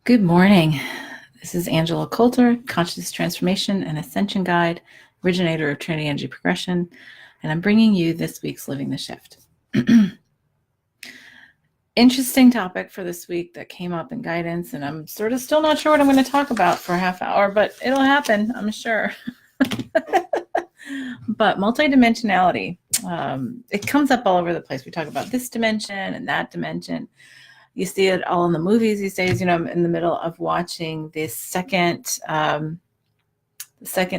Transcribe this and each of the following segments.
Good morning. This is Angela Coulter, Conscious Transformation and Ascension Guide, originator of Trinity Energy Progression, and I'm bringing you this week's Living the Shift. Interesting topic for this week that came up in guidance, and I'm sort of still not sure what I'm going to talk about for a half hour, but it'll happen, I'm sure. But multidimensionality, it comes up all over the place. We talk about this dimension and that dimension. You see it all in the movies these days. I'm in the middle of watching the second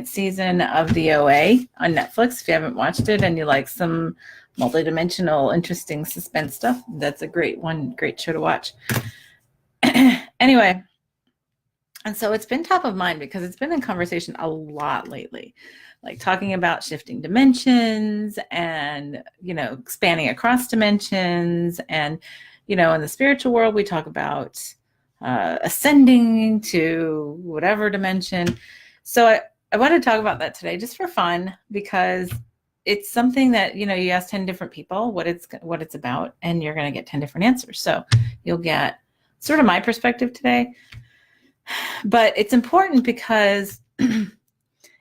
season of the OA on Netflix. If you haven't watched it and you like some multidimensional, interesting suspense stuff, that's a great show to watch. Anyway, and so it's been top of mind because it's been in conversation a lot lately, like talking about shifting dimensions and, expanding across dimensions. And in the spiritual world, we talk about ascending to whatever dimension. So I want to talk about that today just for fun, because it's something that, you ask 10 different people what it's about, and you're going to get 10 different answers. So you'll get sort of my perspective today. But it's important because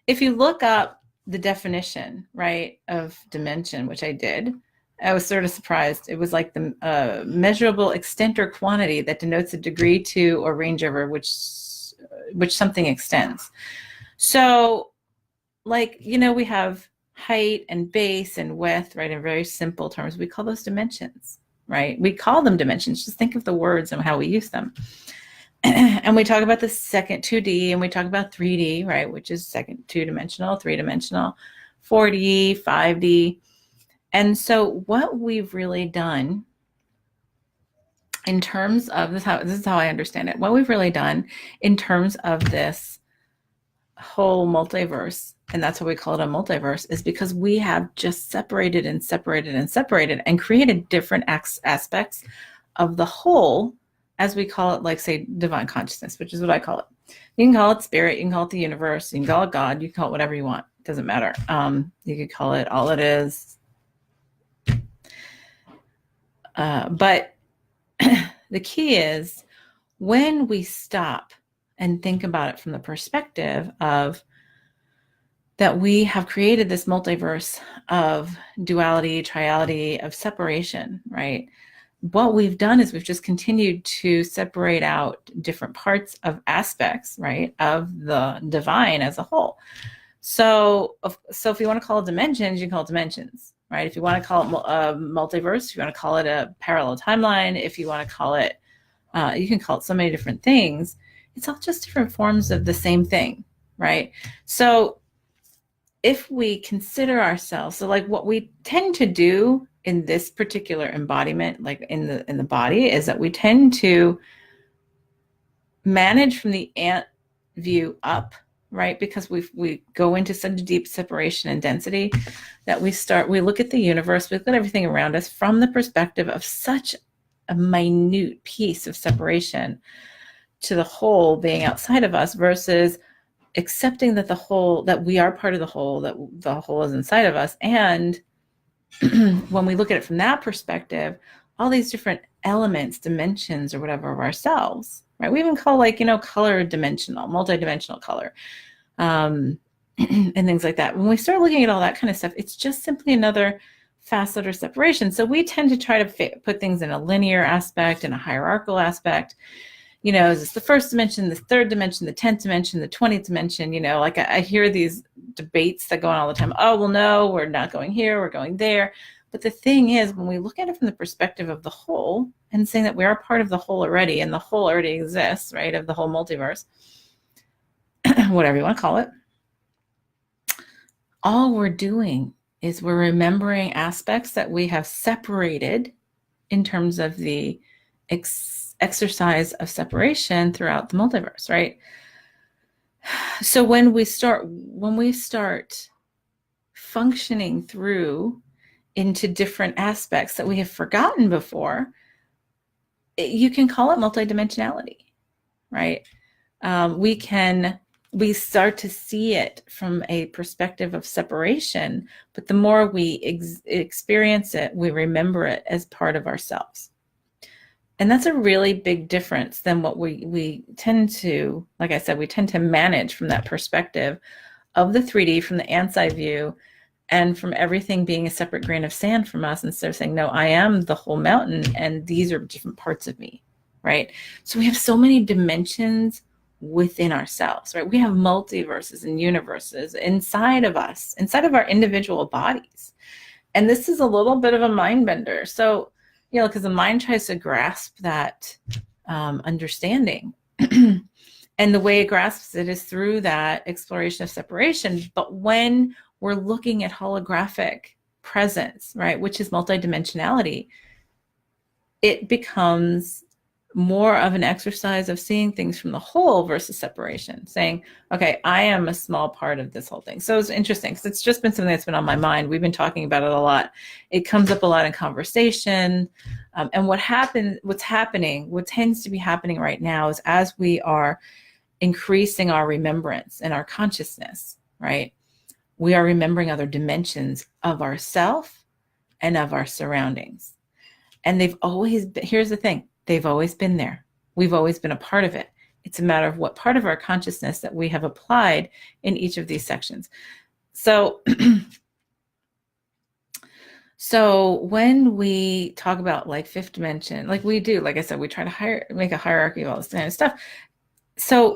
if you look up the definition, right, of dimension, which I did, I was sort of surprised. It was like the measurable extent or quantity that denotes a degree to or range over which something extends. So, we have height and base and width, right, in very simple terms. We call those dimensions, right? We call them dimensions. Just think of the words and how we use them. And we talk about the second 2D, and we talk about 3D, right, which is second two-dimensional, three-dimensional, 4D, 5D. And so what we've really done in terms of this is how I understand it. What we've really done in terms of this whole multiverse, and that's why we call it a multiverse, is because we have just separated and separated and separated and created different aspects of the whole, as we call it, like, say, divine consciousness, which is what I call it. You can call it spirit, you can call it the universe, you can call it God, you can call it whatever you want. It doesn't matter. You could call it all it is. But the key is when we stop and think about it from the perspective of that we have created this multiverse of duality, triality, of separation, right? What we've done is we've just continued to separate out different parts of aspects, right, of the divine as a whole. So if you want to call it dimensions, you can call it dimensions, right? If you want to call it a multiverse, if you want to call it a parallel timeline, if you want to call it, you can call it so many different things. It's all just different forms of the same thing, right? So if we consider ourselves, so like what we tend to do in this particular embodiment, like in the body, is that we tend to manage from the ant view up, right? Because we go into such deep separation and density that we look at the universe, we look at everything around us from the perspective of such a minute piece of separation to the whole being outside of us, versus accepting that we are part of the whole, that the whole is inside of us. And when we look at it from that perspective, all these different elements, dimensions, or whatever of ourselves, right? We even call color dimensional, multidimensional color, and things like that. When we start looking at all that kind of stuff, it's just simply another facet or separation. So we tend to try to put things in a linear aspect and a hierarchical aspect. Is this the first dimension, the third dimension, the 10th dimension, the 20th dimension? I hear these debates that go on all the time. Oh, well, no, we're not going here, we're going there. But the thing is, when we look at it from the perspective of the whole and saying that we are part of the whole already, and the whole already exists, right, of the whole multiverse, whatever you want to call it, all we're doing is we're remembering aspects that we have separated in terms of the exercise of separation throughout the multiverse, right? So when we start functioning through into different aspects that we have forgotten before, you can call it multidimensionality, right? We start to see it from a perspective of separation, but the more we experience it, we remember it as part of ourselves. And that's a really big difference than what we tend to, like I said, we tend to manage from that perspective of the 3D, from the Ant's eye view, and from everything being a separate grain of sand from us, instead of saying, no, I am the whole mountain, and these are different parts of me, right? So we have so many dimensions within ourselves, right? We have multiverses and universes inside of us, inside of our individual bodies. And this is a little bit of a mind bender. So, because the mind tries to grasp that understanding. And the way it grasps it is through that exploration of separation. But when we're looking at holographic presence, right, which is multidimensionality, it becomes more of an exercise of seeing things from the whole versus separation, saying, okay, I am a small part of this whole thing. So it's interesting because it's just been something that's been on my mind. We've been talking about it a lot. It comes up a lot in conversation. And what tends to be happening right now is, as we are increasing our remembrance and our consciousness, right, we are remembering other dimensions of ourself and of our surroundings. And here's the thing, they've always been there. We've always been a part of it. It's a matter of what part of our consciousness that we have applied in each of these sections. So, so when we talk about like fifth dimension, like we do, like I said, we try to make a hierarchy of all this kind of stuff. So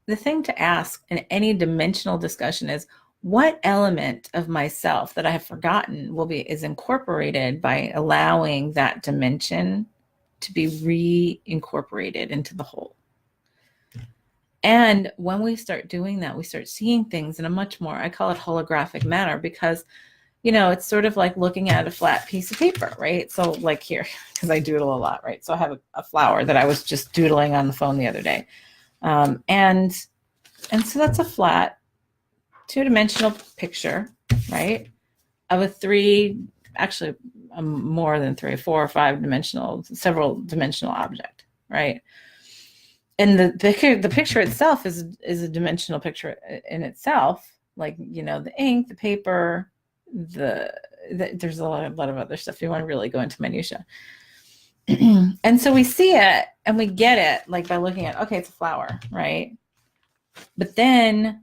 the thing to ask in any dimensional discussion is, what element of myself that I have forgotten is incorporated by allowing that dimension to be reincorporated into the whole. And when we start doing that, we start seeing things in a much more, I call it holographic manner, because, it's sort of like looking at a flat piece of paper, right? So like here, because I doodle a lot, right? So I have a flower that I was just doodling on the phone the other day. And so that's a flat two-dimensional picture, right, of more than 3, 4 or 5 dimensional, several dimensional object, right? And the picture itself is a dimensional picture in itself, like, the ink, the paper, there's a lot of other stuff. You want to really go into minutia. And so we see it and we get it, like, by looking at, okay, it's a flower, right? But then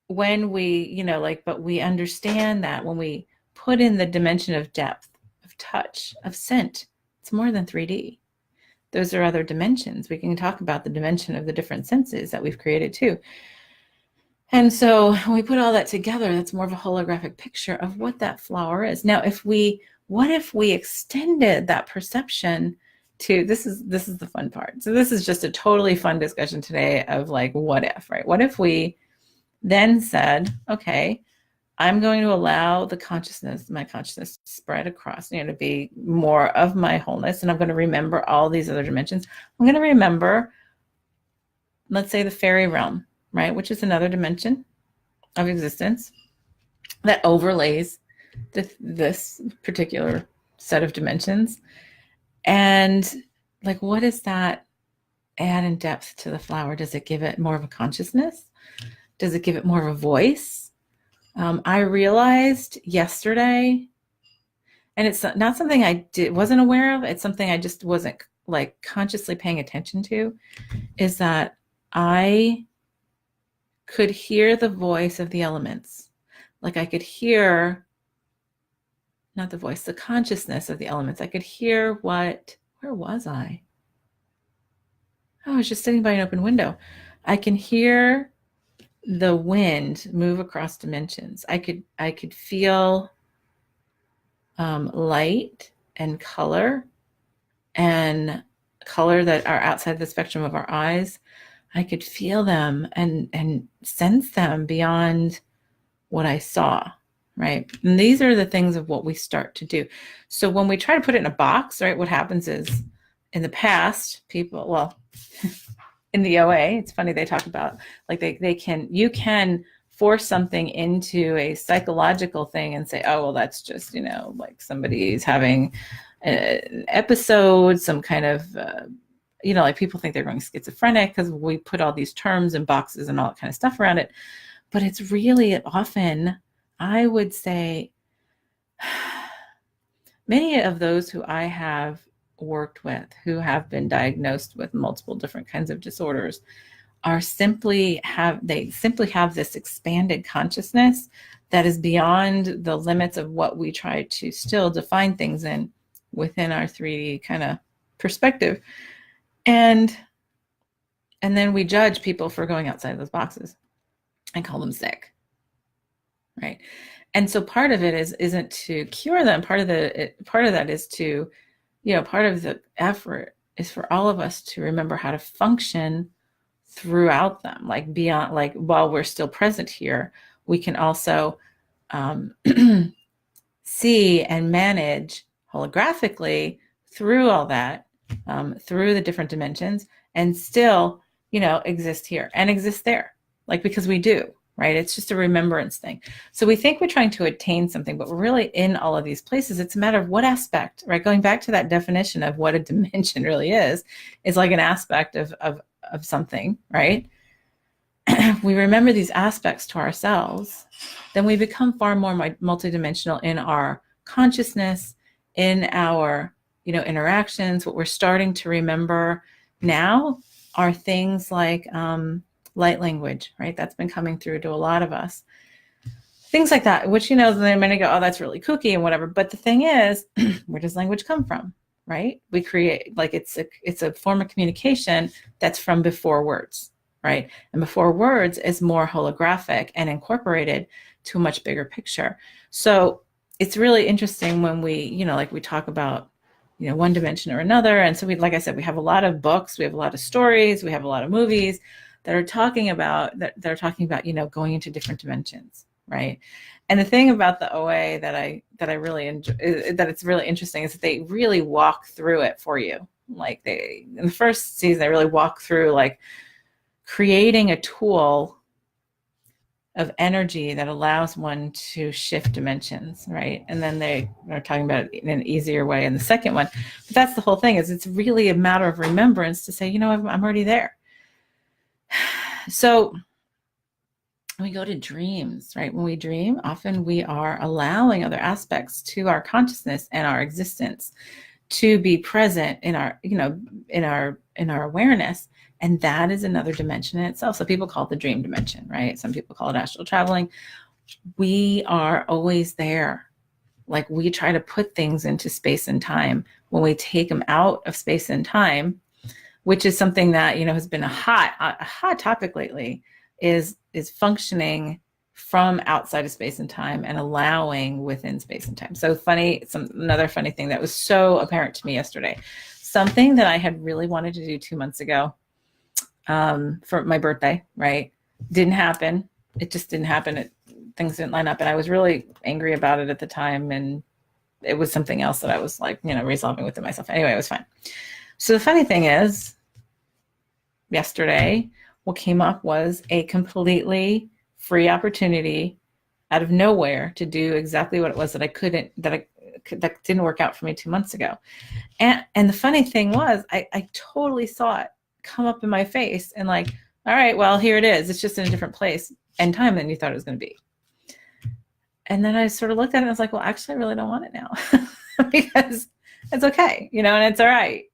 when we, but we understand that when we put in the dimension of depth, of touch, of scent, it's more than 3D. Those are other dimensions. We can talk about the dimension of the different senses that we've created too. And so when we put all that together, that's more of a holographic picture of what that flower is. Now, what if we extended that perception to, this is the fun part. So this is just a totally fun discussion today of like, what if, right? What if we then said, okay, I'm going to allow my consciousness to spread across, to be more of my wholeness. And I'm going to remember all these other dimensions. I'm going to remember, let's say, the fairy realm, right? Which is another dimension of existence that overlays this particular set of dimensions. And like, what does that add in depth to the flower? Does it give it more of a consciousness? Does it give it more of a voice? I realized yesterday, and it's not something I wasn't aware of, it's something I just wasn't like consciously paying attention to, is that I could hear the voice of the elements. Like I could hear, not the voice, the consciousness of the elements. I could hear where was I? Oh, I was just sitting by an open window. I can hear the wind move across dimensions. I could feel light and color that are outside the spectrum of our eyes. I could feel them and sense them beyond what I saw, right? And these are the things of what we start to do. So when we try to put it in a box, right, what happens is, in the past, in the OA, it's funny, they talk about like you can force something into a psychological thing and say, oh, well, that's just, like somebody's having an episode, some kind of, like people think they're going schizophrenic because we put all these terms and boxes and all that kind of stuff around it. But it's really often, I would say, many of those who I have worked with who have been diagnosed with multiple different kinds of disorders are simply have this expanded consciousness that is beyond the limits of what we try to still define things in within our 3D kind of perspective. And then we judge people for going outside those boxes and call them sick, right? And so part of it isn't to cure them. Part of that is to, part of the effort is for all of us to remember how to function throughout them, like beyond, like while we're still present here, we can also see and manage holographically through all that, through the different dimensions, and still, exist here and exist there, like, because we do, right? It's just a remembrance thing. So we think we're trying to attain something, but we're really in all of these places. It's a matter of what aspect, right? Going back to that definition of what a dimension really is like an aspect of something, right? We remember these aspects to ourselves, then we become far more multidimensional in our consciousness, in our, interactions. What we're starting to remember now are things like light language, right? That's been coming through to a lot of us. Things like that, which, they might go, oh, that's really kooky and whatever. But the thing is, where does language come from, right? We create, like, it's a form of communication that's from before words, right? And before words is more holographic and incorporated to a much bigger picture. So it's really interesting when we, like we talk about, one dimension or another. And so like I said, we have a lot of books, we have a lot of stories, we have a lot of movies that are talking about, going into different dimensions, right? And the thing about the OA that I really enjoy, that it's really interesting, is that they really walk through it for you. Like in the first season, they really walk through, like, creating a tool of energy that allows one to shift dimensions, right? And then they are talking about it in an easier way in the second one. But that's the whole thing, is it's really a matter of remembrance to say, I'm already there. So we go to dreams, right? When we dream, often we are allowing other aspects to our consciousness and our existence to be present in our, in our awareness. And that is another dimension in itself. So people call it the dream dimension, right? Some people call it astral traveling. We are always there. Like, we try to put things into space and time. When we take them out of space and time, which is something that, has been a hot topic lately, is functioning from outside of space and time and allowing within space and time. So another funny thing that was so apparent to me yesterday, something that I had really wanted to do 2 months ago, for my birthday, right? Didn't happen. It just didn't happen. Things didn't line up. And I was really angry about it at the time. And it was something else that I was like, resolving within myself. Anyway, it was fine. So the funny thing is, yesterday, what came up was a completely free opportunity out of nowhere to do exactly what it was that didn't work out for me 2 months ago. And the funny thing was, I totally saw it come up in my face, and like, all right, well, here it is. It's just in a different place and time than you thought it was going to be. And then I sort of looked at it and I was like, well, actually, I really don't want it now because it's okay, and it's all right.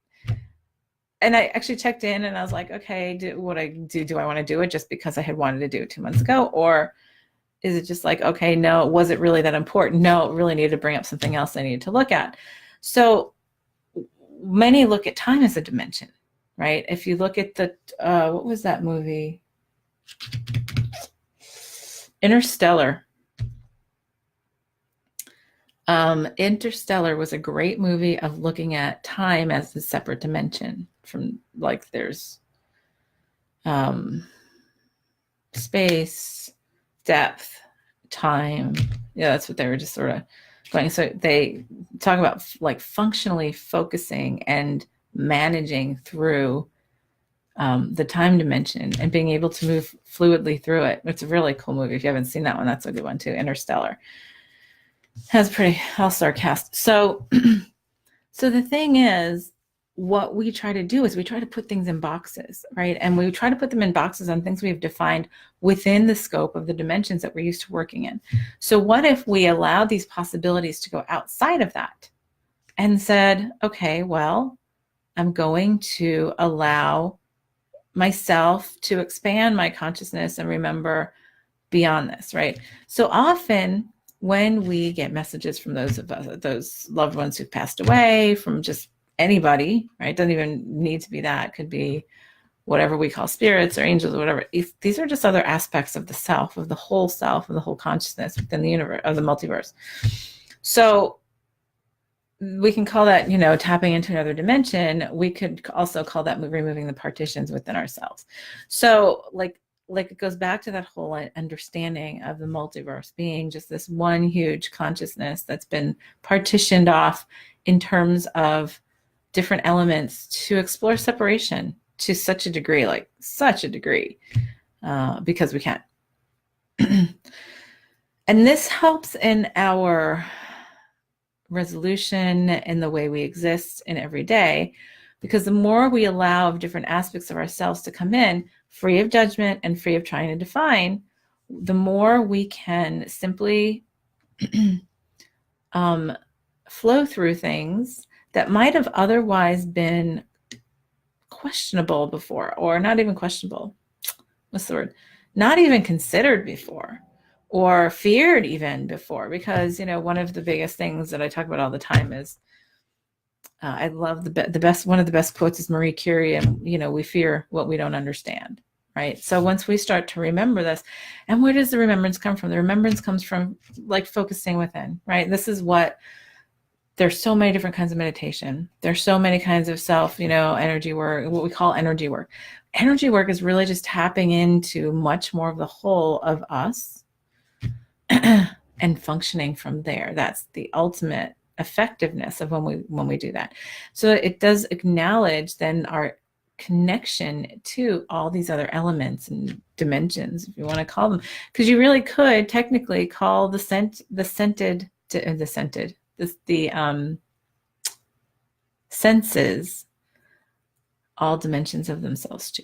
And I actually checked in and I was like, okay, do I want to do it just because I had wanted to do it 2 months ago? Or is it just like, okay, no, was it really that important? No, it really needed to bring up something else I needed to look at. So many look at time as a dimension, right? If you look at what was that movie? Interstellar. Interstellar was a great movie of looking at time as a separate dimension from, like, there's space, depth, time. Yeah, that's what they were just sort of going. So they talk about like functionally focusing and managing through the time dimension and being able to move fluidly through it. It's a really cool movie. If you haven't seen that one, that's a good one too. Interstellar has a pretty all-star cast. So the thing is, what we try to do is we try to put things in boxes, right? And we try to put them in boxes on things we've defined within the scope of the dimensions that we're used to working in. So what if we allow these possibilities to go outside of that, and said, okay, well, I'm going to allow myself to expand my consciousness and remember beyond this, right? So often when we get messages from those of us, those loved ones who've passed away, from just anybody, right? Doesn't even need to be that. It could be whatever we call spirits or angels or whatever. These are just other aspects of the self, of the whole consciousness within the universe, of the multiverse. So we can call that, tapping into another dimension. We could also call that removing the partitions within ourselves. So like it goes back to that whole understanding of the multiverse being just this one huge consciousness that's been partitioned off in terms of different elements to explore separation to such a degree, because we can. And this helps in our resolution in the way we exist in every day, because the more we allow different aspects of ourselves to come in, free of judgment and free of trying to define, the more we can simply flow through things that might have otherwise been questionable before, or not even questionable. What's the word? Not even considered before, or feared even before, because, one of the biggest things that I talk about all the time is, I love the best, one of the best quotes is Marie Curie, and, we fear what we don't understand, right? So once we start to remember this, and where does the remembrance come from? The remembrance comes from focusing within, right? This is what, there's so many different kinds of meditation. There's so many kinds of self, energy work, what we call energy work. Energy work is really just tapping into much more of the whole of us and functioning from there. That's the ultimate effectiveness of when we do that. So it does acknowledge then our connection to all these other elements and dimensions, if you want to call them, because you really could technically call the senses all dimensions of themselves too,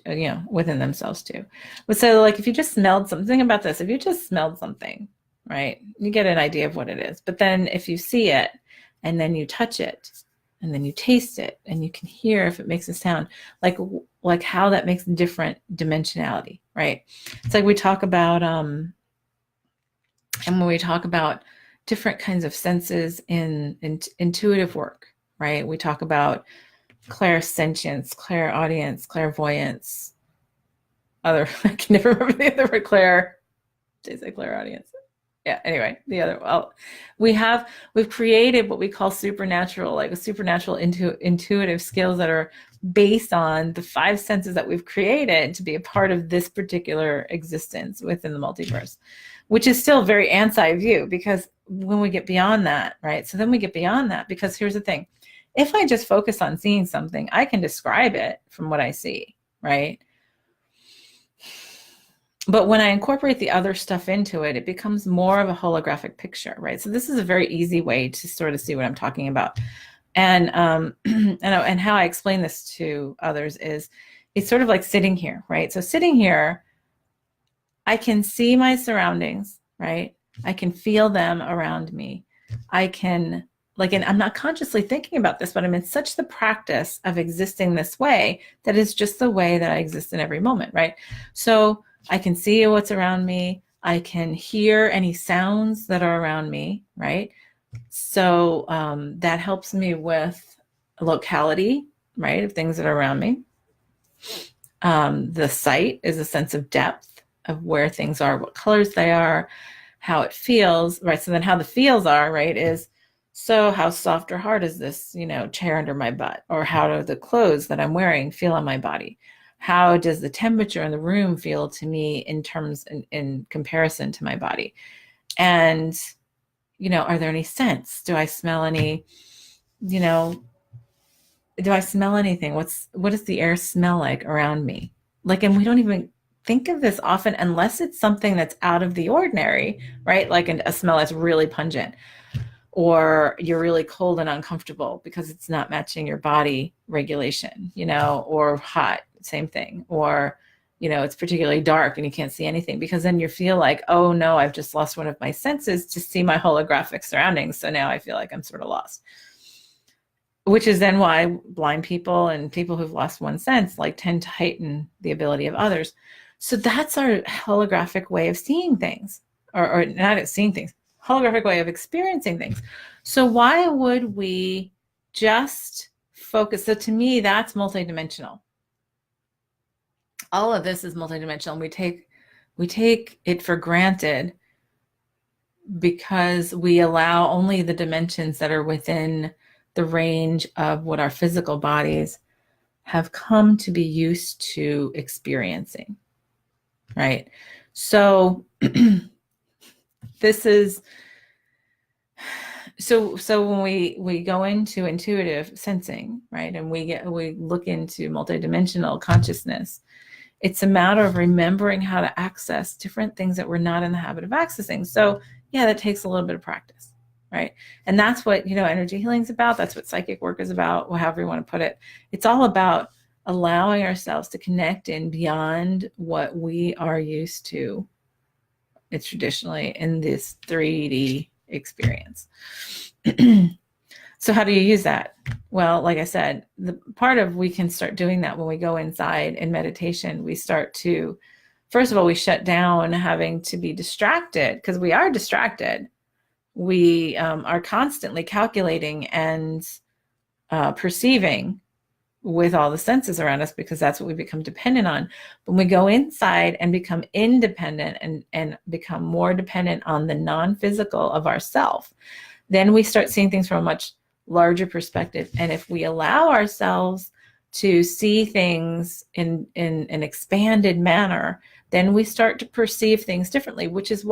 within themselves too. But so if you just smelled something about this, if you just smelled something, right, you get an idea of what it is. But then if you see it and then you touch it and then you taste it and you can hear if it makes a sound, like how that makes different dimensionality, right? It's like we talk about, and when we talk about different kinds of senses in intuitive work, right? We talk about clairsentience, clairaudience, clairvoyance, I can never remember the other word, did I say clairaudience? Yeah, anyway, the other, we've created what we call supernatural, intuitive skills that are based on the 5 senses that we've created to be a part of this particular existence within the multiverse, which is still very anti-view, because when we get beyond that, right? So then we get beyond that, because here's the thing. If I just focus on seeing something, I can describe it from what I see, right? But when I incorporate the other stuff into it, it becomes more of a holographic picture, right? So this is a very easy way to sort of see what I'm talking about. And and how I explain this to others is, it's sort of like sitting here, right? So sitting here, I can see my surroundings, right? I can feel them around me. I can, and I'm not consciously thinking about this, but I'm in such the practice of existing this way that is just the way that I exist in every moment, right? So I can see what's around me. I can hear any sounds that are around me, right? So that helps me with locality, right, of things that are around me. The sight is a sense of depth of where things are, what colors they are, how it feels, right? So then how the feels are, right, is, so how soft or hard is this, chair under my butt? Or how do the clothes that I'm wearing feel on my body? How does the temperature in the room feel to me in comparison to my body? And, are there any scents? Do I smell any, do I smell anything? What does the air smell like around me? And we don't even think of this often unless it's something that's out of the ordinary, right? Like a smell that's really pungent, or you're really cold and uncomfortable because it's not matching your body regulation, or hot, same thing. Or, it's particularly dark and you can't see anything, because then you feel like, oh no, I've just lost one of my senses to see my holographic surroundings. So now I feel like I'm sort of lost. which is then why blind people and people who've lost one sense like tend to heighten the ability of others. So that's our holographic way of seeing things, or not seeing things, holographic way of experiencing things. So why would we just focus? So to me, that's multidimensional. All of this is multidimensional. And we take it for granted because we allow only the dimensions that are within the range of what our physical bodies have come to be used to experiencing, right? So this is, so when we go into intuitive sensing, right, and we look into multidimensional consciousness, it's a matter of remembering how to access different things that we're not in the habit of accessing. So yeah, that takes a little bit of practice, right? And that's what, energy healing is about. That's what psychic work is about, however you want to put it. It's all about allowing ourselves to connect in beyond what we are used to. It's traditionally in this 3D experience. So how do you use that? Well, like I said, we can start doing that when we go inside in meditation. We start to, first of all, we shut down having to be distracted, because we are distracted. We are constantly calculating and perceiving with all the senses around us, because that's what we become dependent on. When we go inside and become independent and become more dependent on the non-physical of ourself, then we start seeing things from a much larger perspective. And if we allow ourselves to see things in an expanded manner, then we start to perceive things differently, which is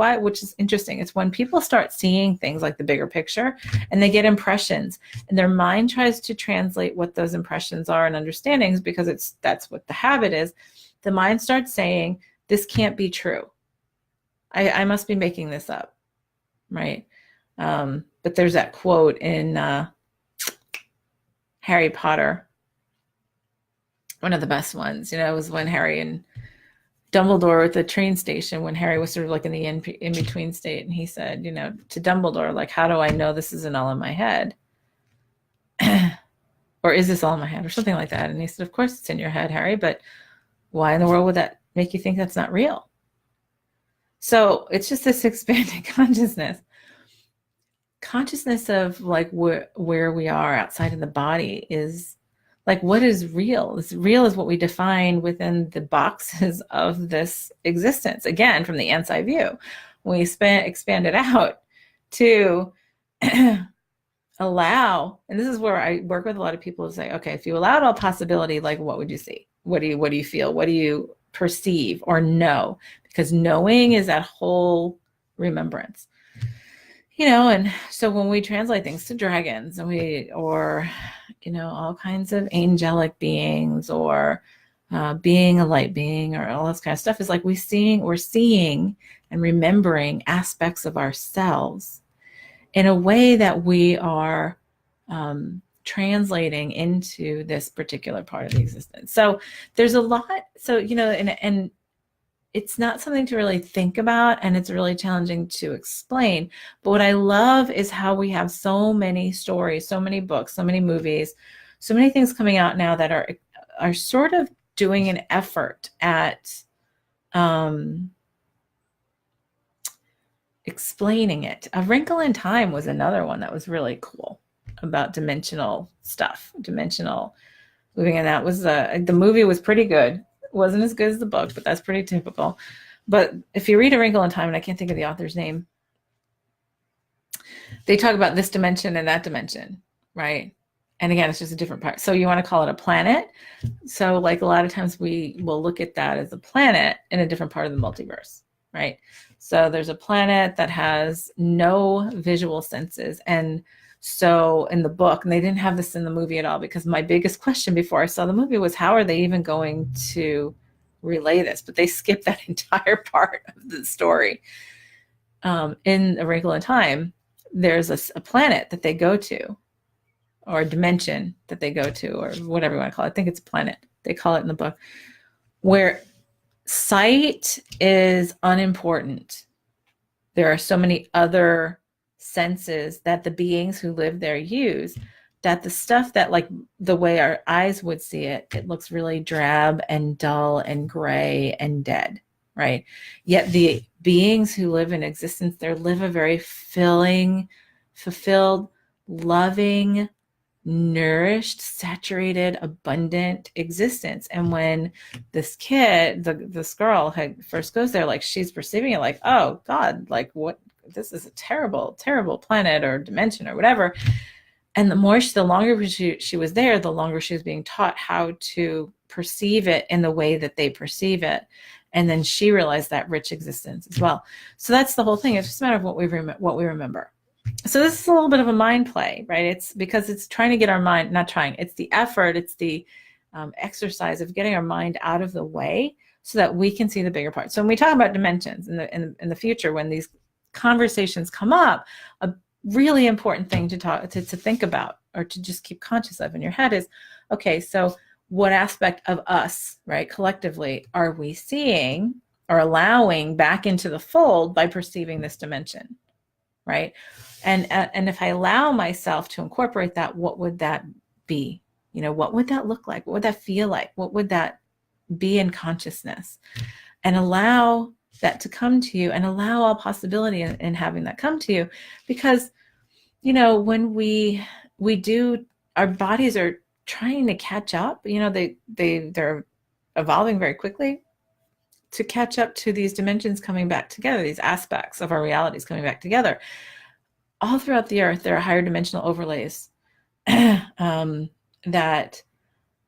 interesting. It's when people start seeing things like the bigger picture and they get impressions, and their mind tries to translate what those impressions are and understandings, because that's what the habit is. The mind starts saying, this can't be true. I must be making this up, right? But there's that quote in Harry Potter, one of the best ones, it was when Harry and Dumbledore at the train station, when Harry was sort of like in the in-between state, and he said, to Dumbledore, like, how do I know this isn't all in my head? Or is this all in my head, or something like that? And he said, of course it's in your head, Harry, but why in the world would that make you think that's not real? So it's just this expanded consciousness of like where we are outside of the body is like, what is real? Real is what we define within the boxes of this existence. Again, from the inside view, when we expand it out to allow, and this is where I work with a lot of people who say, okay, if you allowed all possibility, like, what would you see? What do you feel? What do you perceive or know? Because knowing is that whole remembrance. And so when we translate things to dragons, and or all kinds of angelic beings, or being a light being, or all this kind of stuff, is like we're seeing and remembering aspects of ourselves in a way that we are translating into this particular part of the existence. So there's a lot. So, and it's not something to really think about, and it's really challenging to explain. But what I love is how we have so many stories, so many books, so many movies, so many things coming out now that are sort of doing an effort at explaining it. A Wrinkle in Time was another one that was really cool about dimensional stuff, dimensional moving. And that was the movie was pretty good. It wasn't as good as the book, but that's pretty typical. But if you read A Wrinkle in Time, and I can't think of the author's name, they talk about this dimension and that dimension, right? And again, it's just a different part. So you want to call it a planet. So like a lot of times we will look at that as a planet in a different part of the multiverse, right? So there's a planet that has no visual senses. And so in the book, and they didn't have this in the movie at all, because my biggest question before I saw the movie was, how are they even going to relay this? But they skipped that entire part of the story. In A Wrinkle in Time, there's a planet that they go to, or a dimension that they go to, or whatever you want to call it. I think it's a planet. They call it in the book, where sight is unimportant. There are so many other senses that the beings who live there use, that the stuff that, like, the way our eyes would see it, it looks really drab and dull and gray and dead, right? Yet the beings who live in existence there live a very filling, fulfilled, loving, nourished, saturated, abundant existence. And when this kid, this girl first goes there, like, she's perceiving it like, oh God, like, what, this is a terrible, terrible planet or dimension or whatever. And the longer she was there, the longer she was being taught how to perceive it in the way that they perceive it. And then she realized that rich existence as well. So that's the whole thing. It's just a matter of what we remember. So this is a little bit of a mind play, right? It's because it's trying to get our mind, not trying, it's the effort, it's the exercise of getting our mind out of the way so that we can see the bigger part. So when we talk about dimensions in the future, when these conversations come up, a really important thing to think about, or to just keep conscious of in your head, is, okay, so what aspect of us, right, collectively, are we seeing or allowing back into the fold by perceiving this dimension, right? And if I allow myself to incorporate that, what would that be? You know, what would that look like? What would that feel like? What would that be in consciousness? And allow that to come to you, and allow all possibility in having that come to you. Because, you know, when we do, our bodies are trying to catch up, you know, they're evolving very quickly to catch up to these dimensions coming back together, these aspects of our realities coming back together. All throughout the earth, there are higher dimensional overlays that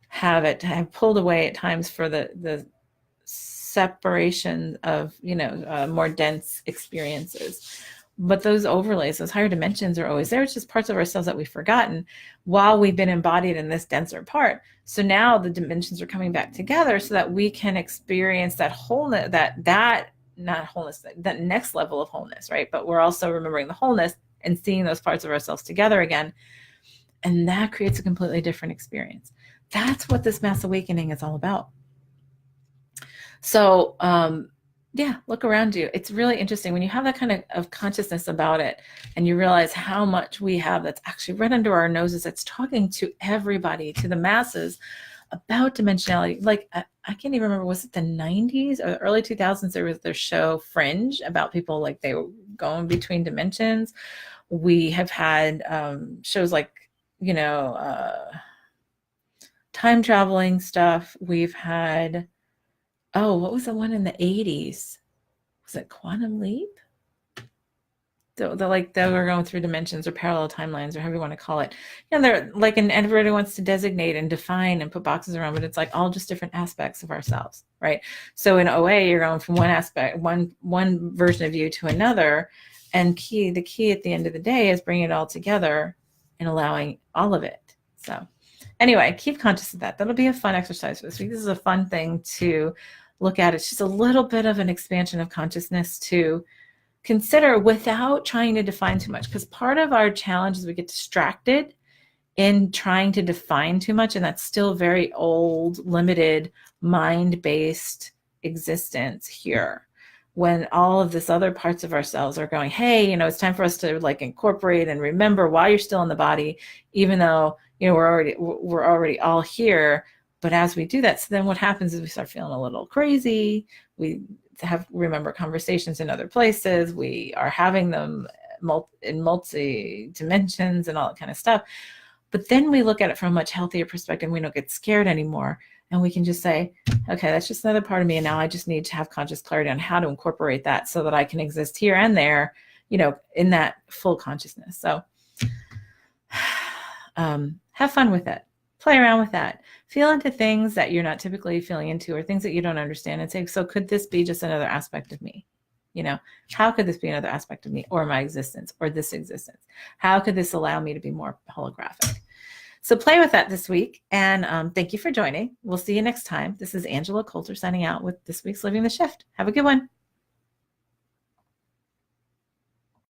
have pulled away at times for the separation of, you know, more dense experiences. But those overlays, those higher dimensions, are always there. It's just parts of ourselves that we've forgotten while we've been embodied in this denser part. So now the dimensions are coming back together so that we can experience that wholeness, that not wholeness, that next level of wholeness, right? But we're also remembering the wholeness and seeing those parts of ourselves together again. And that creates a completely different experience. That's what this mass awakening is all about. So, yeah, look around you. It's really interesting when you have that kind of consciousness about it, and you realize how much we have that's actually right under our noses, that's talking to everybody, to the masses, about dimensionality. Like, I can't even remember, was it the 90s or early 2000s? There was their show Fringe about people, like, they were going between dimensions. We have had shows like, you know, time traveling stuff. We've had, oh, what was the one in the 80s? Was it Quantum Leap? They're like, they were going through dimensions or parallel timelines, or however you want to call it. And they're like, and everybody wants to designate and define and put boxes around, but it's like all just different aspects of ourselves, right? So in OA, you're going from one aspect, one version of you to another. And the key at the end of the day is bringing it all together and allowing all of it. So anyway, keep conscious of that. That'll be a fun exercise for this week. This is a fun thing to look at. It's just a little bit of an expansion of consciousness to consider without trying to define too much. Because part of our challenge is we get distracted in trying to define too much. And that's still very old, limited, mind-based existence here. When all of this other parts of ourselves are going, hey, you know, it's time for us to, like, incorporate and remember while you're still in the body, even though, you know, we're already all here. But as we do that, so then what happens is we start feeling a little crazy. We remember conversations in other places. We are having them in multi dimensions and all that kind of stuff. But then we look at it from a much healthier perspective. We don't get scared anymore. And we can just say, okay, that's just another part of me. And now I just need to have conscious clarity on how to incorporate that so that I can exist here and there, you know, in that full consciousness. So have fun with it. Play around with that. Feel into things that you're not typically feeling into, or things that you don't understand, and say, so could this be just another aspect of me? You know, how could this be another aspect of me, or my existence, or this existence? How could this allow me to be more holographic? So play with that this week, and thank you for joining. We'll see you next time. This is Angela Coulter signing out with this week's Living the Shift. Have a good one.